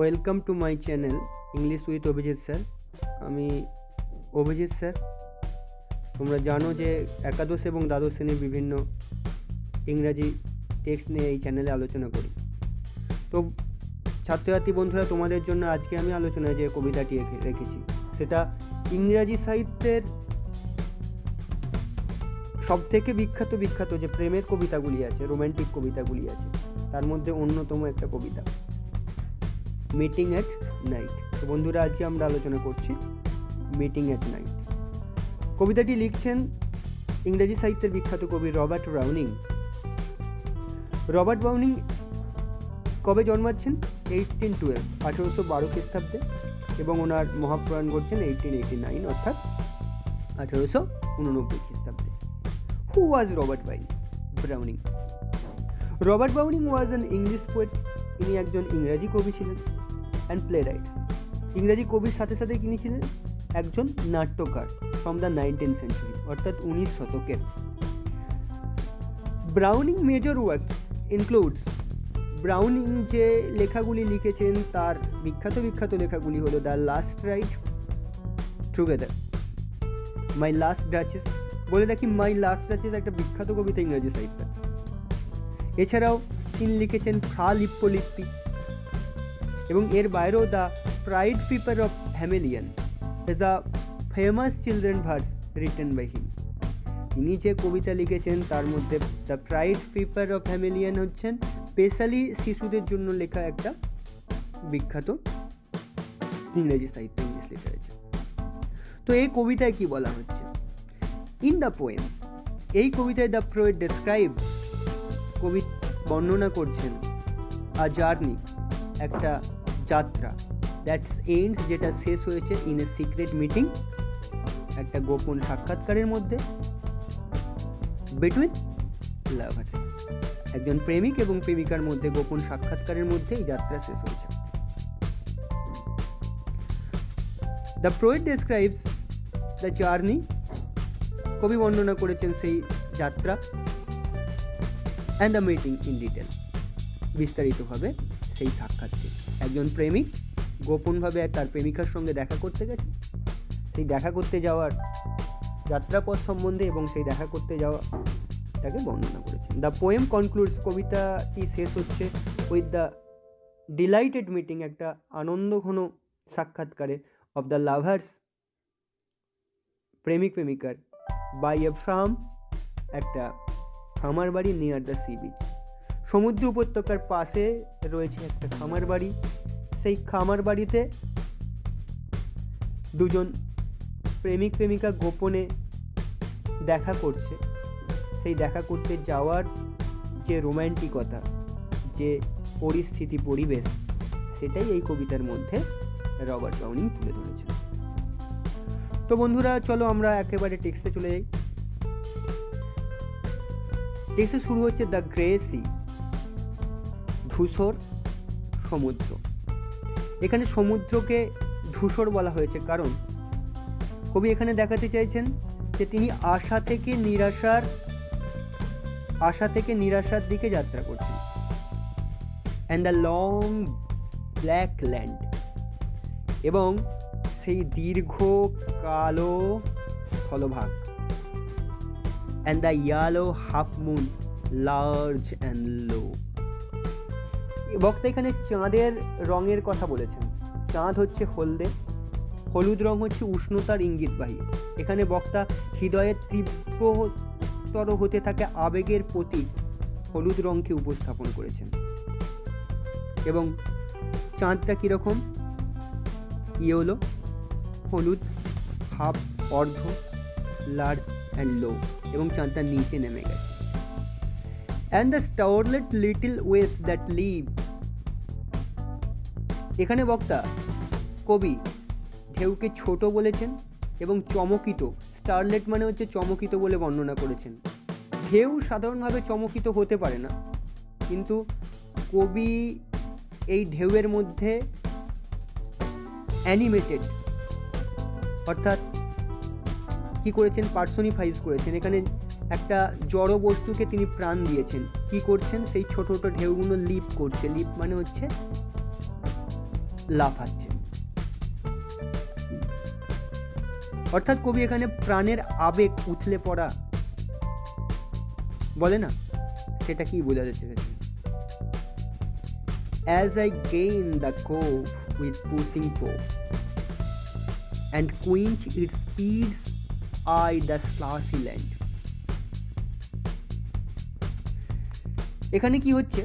Welcome to my channel English with Abhijit sir. আমি Abhijit sir. তোমরা জানো যে একাদশ এবং দ্বাদশ শ্রেণীর বিভিন্ন ইংরাজি টেক্সট নিয়ে এই চ্যানেলে আলোচনা করি। তো ছাত্রছাত্রী বন্ধুরা, তোমাদের জন্য আজকে আমি আলোচনায় যে কবিতাটি রেখেছি সেটা ইংরাজি সাহিত্যের সবথেকে বিখ্যাত যে প্রেমের কবিতাগুলি আছে, রোম্যান্টিক কবিতাগুলি আছে, তার মধ্যে অন্যতম একটা কবিতা মিটিং অ্যাট নাইট। তো বন্ধুরা, আজকে আমরা আলোচনা করছি মিটিং অ্যাট নাইট। কবিতাটি লিখছেন ইংরেজি সাহিত্যের বিখ্যাত কবি রবার্ট ব্রাউনিং। রবার্ট ব্রাউনিং কবে জন্মাচ্ছেন? 1812 খ্রিস্টাব্দে, এবং ওনার মহাপ্রয়াণ ঘটছেন 1889 অর্থাৎ 1889 খ্রিস্টাব্দে। Who was Robert Browning? Robert Browning was an English poet. ইনি একজন ইংরেজি কবি ছিলেন অ্যান্ড প্লে রাইটস। ইংরেজি কবির সাথে সাথে তিনি ছিলেন একজন নাট্যকার ফ্রম দ্য 19th century অর্থাৎ 19 শতকের। Browning major works includes, Browning যে লেখাগুলি লিখেছেন তার বিখ্যাত লেখাগুলি হলো the last ride together, my last duchess. বলে রাখি, মাই লাস্ট ডাচেস একটা বিখ্যাত কবিতা ইংরেজি সাহিত্য। এছাড়াও তিনি লিখেছেন ফ্রা লিপ্পোলিপ্পি, এবং এর বাইরেও the pied piper of Hamelin is a famous children verse written by him. তিনি যে কবিতা লিখেছেন তার মধ্যে the pied piper of Hamelin হচ্ছেন স্পেশালি শিশুদের জন্য লেখা একটা বিখ্যাত ইংরেজি সাহিত্য, ইংলিশ লিটারেচার। তো এই কবিতায় কি বলা হচ্ছে? ইন দ্য পোয়েম, এই কবিতায় দ্য পোয়েট ডেসক্রাইবস, কবি বর্ণনা করছেন আ জার্নি, একটা যাত্রা, দ্যাটস এন্ডস, যেটা শেষ হয়েছে ইন এ সিক্রেট মিটিং, একটা গোপন সাক্ষাৎকারের মধ্যে, বিটুইন লাভার্স, একজন প্রেমিক এবং প্রেমিকার মধ্যে গোপন সাক্ষাৎকারের মধ্যে এই যাত্রা শেষ হয়েছে। The poet describes the journey, কবি বর্ণনা করেছেন সেই যাত্রা, and the meeting in detail, বিস্তারিতভাবে সেই সাক্ষাৎকে। একজন প্রেমিক গোপনভাবে তার প্রেমিকার সঙ্গে দেখা করতে গেছে, সেই দেখা করতে যাওয়ার যাত্রাপথ সম্বন্ধে এবং সেই দেখা করতে যাওয়াটাকে বর্ণনা করেছেন। দ্য পোয়েম কনক্লুডস, কবিতাটি শেষ হচ্ছে উইথ দ্য ডিলাইটেড মিটিং, একটা আনন্দঘন সাক্ষাৎকারে, অফ দ্য লাভার্স, প্রেমিক প্রেমিকার, বাই এ ফার্ম, একটা খামার বাড়ি, নিয়ার দ্য সি বিচ, সমুদ্র উপত্যকার পাশে রয়েছে একটা খামার বাড়ি। সেই খামার বাড়িতে দুজন প্রেমিক প্রেমিকা গোপনে দেখা করছে। সেই দেখা করতে যাওয়ার যে রোম্যান্টিকতা, যে পরিস্থিতি, পরিবেশ, সেটাই এই কবিতার মধ্যে রবার্ট ব্রাউনিং তুলে ধরেছেন। তো বন্ধুরা, চলো আমরা একেবারে টেক্সটে চলে যাই। টেক্সটে শুরু হচ্ছে দ্য গ্রে সি, ধূসর সমুদ্র। এখানে সমুদ্রকে ধূসর বলা হয়েছে কারণ কবি এখানে দেখাতে চাইছেন যে তিনি আশা থেকে নিরাশার দিকে যাত্রা করছেন। And the long black land, এবং সেই দীর্ঘ কালো স্থলভাগ। And the yellow half moon large and low. বক্তা এখানে চাঁদের রঙের কথা বলেছেন। চাঁদ হচ্ছে হলদে, হলুদ রং হচ্ছে উষ্ণতার ইঙ্গিতবাহী। এখানে বক্তা হৃদয়ের তীব্রতর হতে থাকে আবেগের প্রতীক হলুদ রঙকে উপস্থাপন করেছেন। এবং চাঁদটা কীরকম? ইয়েলো, হলুদ, হাফ, অর্ধ, লার্জ অ্যান্ড লো, এবং চাঁদটা নিচে নেমে গেছে। And the Starlet little waves that leave, এখানে বক্তা কবি ঢেউকে ছোট বলেছেন এবং চমকিত, স্টারলেট মানে হচ্ছে চমকিত, বলে বর্ণনা করেছেন। ঢেউ সাধারণভাবে চমকিত হতে পারে না, কিন্তু কবি এই ঢেউয়ের মধ্যে অ্যানিমেটেড, অর্থাৎ কি করেছেন? পার্সোনিফাইজ করেছেন। এখানে একটা জড় বস্তুকে তিনি প্রাণ দিয়েছেন। কি করছেন? সেই ছোট ছোট ঢেউগুলো লিপ করছে। লিপ মানে হচ্ছে লাফাচ্ছে। অর্থাৎ কবি এখানে প্রাণের আবেগ উথলে পড়া বলে না, সেটা কি বোঝাতে চেয়েছে। As I gain the cove with pushing paw and quench its speeds I the slashy land. এখানে কি হচ্ছে,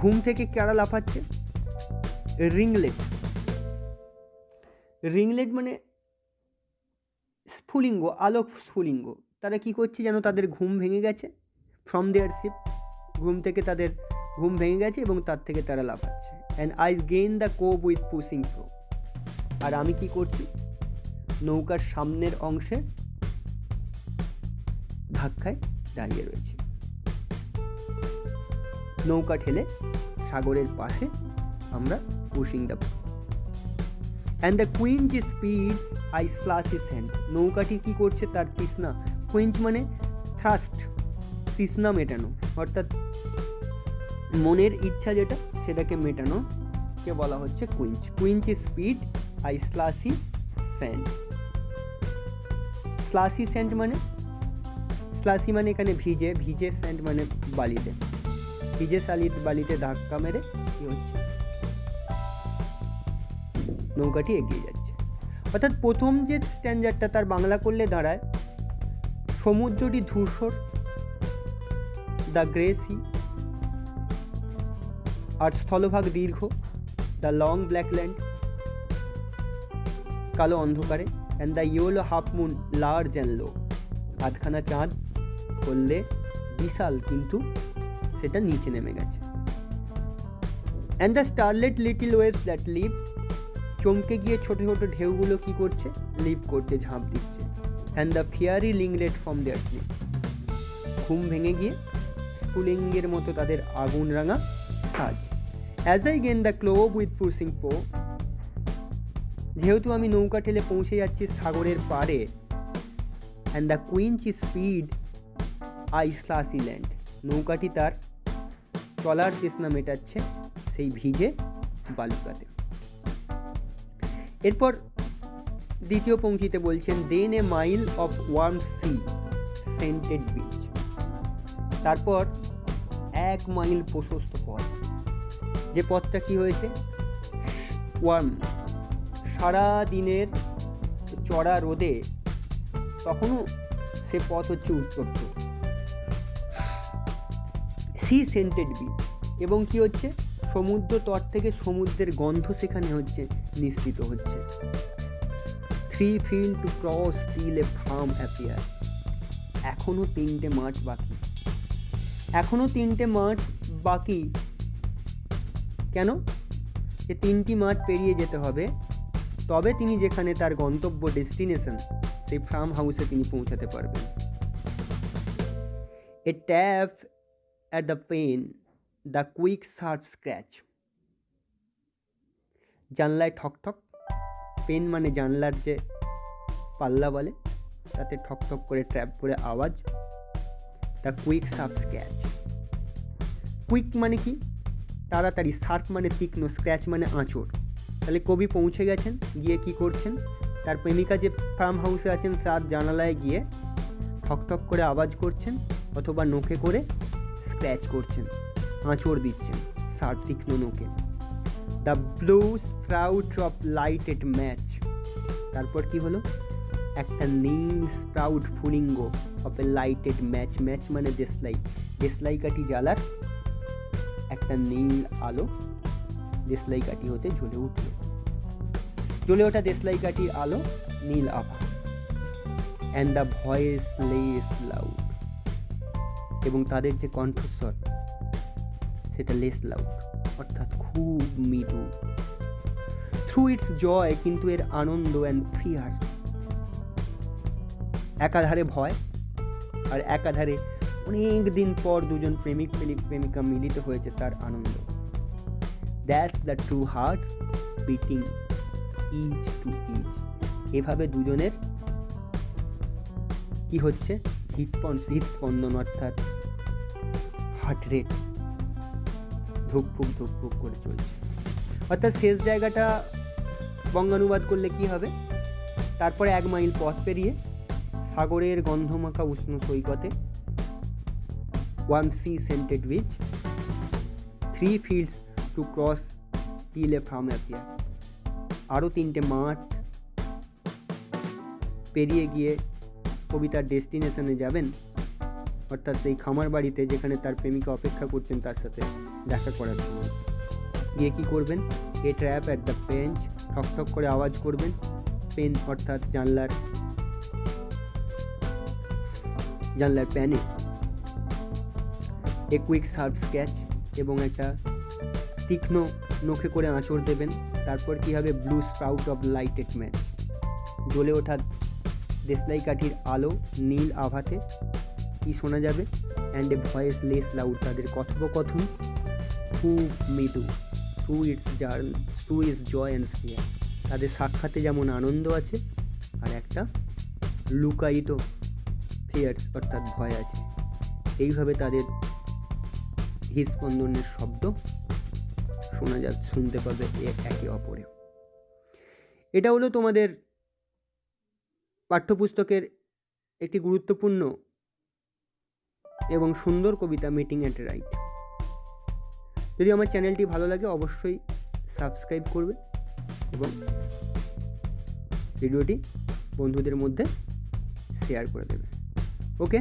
ঘুম থেকে কারা লাফাচ্ছে? রিংলেট। রিংলেট মানে স্ফুলিঙ্গ, আলোক স্ফুলিঙ্গ। তারা কি করছে যেন, তাদের ঘুম ভেঙে গেছে, ফ্রম দেয়ার শিপ, ঘুম থেকে তাদের ঘুম ভেঙে গেছে এবং তার থেকে তারা লাফাচ্ছে। অ্যান্ড আই গেইন দ্য কোব উইথ পুশিং প্রো। আর আমি কি করছি, নৌকার সামনের অংশে ধাক্কায় দাঁড়িয়ে রয়েছে, নৌকা ঠেলে সাগরের পাশে আমরা pushing the prow. And the quench speed I slush is hand. নৌকাটি কি করছে, তার তৃষ্ণা, কুইঞ্চ মানে থ্রাস্ট, তৃষ্ণা মেটানো, অর্থাৎ মনের ইচ্ছা যেটা সেটাকে মেটানো কে বলা হচ্ছে কুইঞ্চ। কুইঞ্চ স্পিড আই স্লাশি স্যান্ড। স্লাশি স্যান্ড মানে, স্লাশি মানে এখানে ভিজে, ভিজে স্যান্ড মানে বালিতে, ভিজে বালিতে ধাক্কা মেরে কি হচ্ছে, নৌকাটি এগিয়ে যাচ্ছে। অর্থাৎ প্রথম যে স্ট্যান্ডারটা তার বাংলা করলে দাঁড়ায়, সমুদ্রটি ধূসর, দ্য গ্রে সি, আর স্থলভাগ দীর্ঘ, দ্য লং ব্ল্যাক ল্যান্ড, কালো অন্ধকারে, and the yellow half moon large and লো, আধখানা চাঁদ করলে বিশাল কিন্তু সেটা নিচে নেমে গেছে। And the Starlet little waves that leave, চমকে গিয়ে ছোট ছোট ঢেউগুলো কি করছে, লিভ করছে, ঝাঁপ দিচ্ছে। And the fiery ringlets from their sleep, ঘুম ভেঙে গিয়ে স্ফুলিঙ্গের মতো তাদের আগুন রাঙা সাজ। As I gain the cove with pushing prow, যেহেতু আমি নৌকা ঠেলে পৌঁছে যাচ্ছি সাগরের পাড়ে। And the quench speed I slushy land, নৌকাটি তার চলার তৃষ্ণা মেটাচ্ছে সেই ভিজে বালুকাতে। এরপর দ্বিতীয় পংক্তিতে বলছেন, then a mile of warm sea scented beach, তারপর 1 মাইল প্রশস্ত পথ, যে পথটা কি হয়েছে, ওয়ার্ম, সারা দিনের চড়া রোদে তখনও সে পথ হচ্ছে উত্তপ্ত, সি সেন্টেড বিচ, এবং কি হচ্ছে, সমুদ্র তট থেকে সমুদ্রের গন্ধ সেখানে হচ্ছে নিঃসৃত হচ্ছে। 3 feel to cross still A farm appear, এখনো 3টে মাঠ বাকি, এখনো 3টে মাঠ বাকি। কেন? এই 3টি মাঠ পেরিয়ে যেতে হবে, তবে তিনি যেখানে তার গন্তব্য ডেস্টিনেশন, সেই ফার্ম হাউসে তিনি পৌঁছাতে পারবেন। এ tap at the pane, the quick sharp scratch, জানলায় ঠকঠক, পেন মানে জানলার যে পাল্লা বলে, তাতে ঠকঠক করে ট্র্যাপ করে আওয়াজ, the quick sharp scratch. Quick মানে কি, তাড়াতাড়ি, শার্প মানে তীক্ষ্ণ, স্ক্র্যাচ মানে আঁচড়। তাহলে কবি পৌঁছে গেছেন, গিয়ে কি করছেন, তার প্রেমিকা যে ফার্ম হাউসে আছেন তার জানালায় গিয়ে ঠকঠক করে আওয়াজ করছেন, অথবা নখে করে স্ক্র্যাচ করছেন, আঁচড় দিচ্ছেন শার্প তীক্ষ্ণ নখে। The blue sprout of lighted match, তারপর কি হলো, একটা নীল স্প্রাউট ফুলিঙ্গ of a lighted match, match মানে দেশলাই, দেশলাই কাঠি জ্বালার একটা নীল আলো দেশলাই কাঠি হতে জ্বলে উঠল, জ্বলে ওঠা দেশলাই কাঠির আলো নীল আভা। And the voice less loud, এবং তাদের যে কণ্ঠস্বর সেটা লেস লাউড, অর্থাৎ খুব মৃদু। থ্রু ইটস জয়, কিন্তু এর আনন্দ, অ্যান্ড ফিয়ার, একাধারে ভয় আর একাধারে অনেক দিন পর দুজন প্রেমিক প্রেমিকা মিলিত হয়েছে তার আনন্দ। That's the two hearts beating each to each, এভাবে দুজনের কি হচ্ছে, হৃদস্পন্দন, অর্থাৎ হার্ট রেট ধুকপুক করে চলছে। অর্থাৎ শেষ জায়গাটা বঙ্গানুবাদ করলে কি হবে, তারপরে 1 মাইল পথ পেরিয়ে সাগরের গন্ধমাখা উষ্ণ সৈকতে 1 sea scented beach, 3 fields to cross till a farm appear, আরও 3টে মাঠ পেরিয়ে গিয়ে কবিতার ডেস্টিনেশনে যাবেন, অর্থাৎ সেই খামার বাড়িতে যেখানে তার প্রেমিকা অপেক্ষা করছেন তার সাথে দেখা করার জন্য। গিয়ে কী করবেন, এ ট্র্যাপ অ্যাট দ্য পেঞ্চ, ঠক করে আওয়াজ করবেন, পেন অর্থাৎ জানলার প্যানে, এ কুইক সার্ভ স্কেচ এবং একটা তীক্ষ্ণ নখে করে আঁচড় দেবেন। তারপর কী হবে, blue sprout of lighted match, জ্বলে ওঠা দেশলাই কাঠির আলো নীল আভাতে কি শোনা যাবে, and a voice less loud, তাদের কথোপকথন খুব মৃদু, through its joy and fear, তাদের সাক্ষাতে যেমন আনন্দ আছে আর একটা লুকায়িত ফিয়ার্স অর্থাৎ ভয় আছে। এইভাবে তাদের হৃদস্পন্দনের শব্দ শুনতে পাবে একে অপরে। এটা হলো তোমাদের পাঠ্যপুস্তকের একটি গুরুত্বপূর্ণ এবং সুন্দর কবিতা মিটিং অ্যাট রাইট। যদি আমার চ্যানেলটি ভালো লাগে অবশ্যই সাবস্ক্রাইব করবে এবং ভিডিওটি বন্ধুদের মধ্যে শেয়ার করে দেবে। ওকে।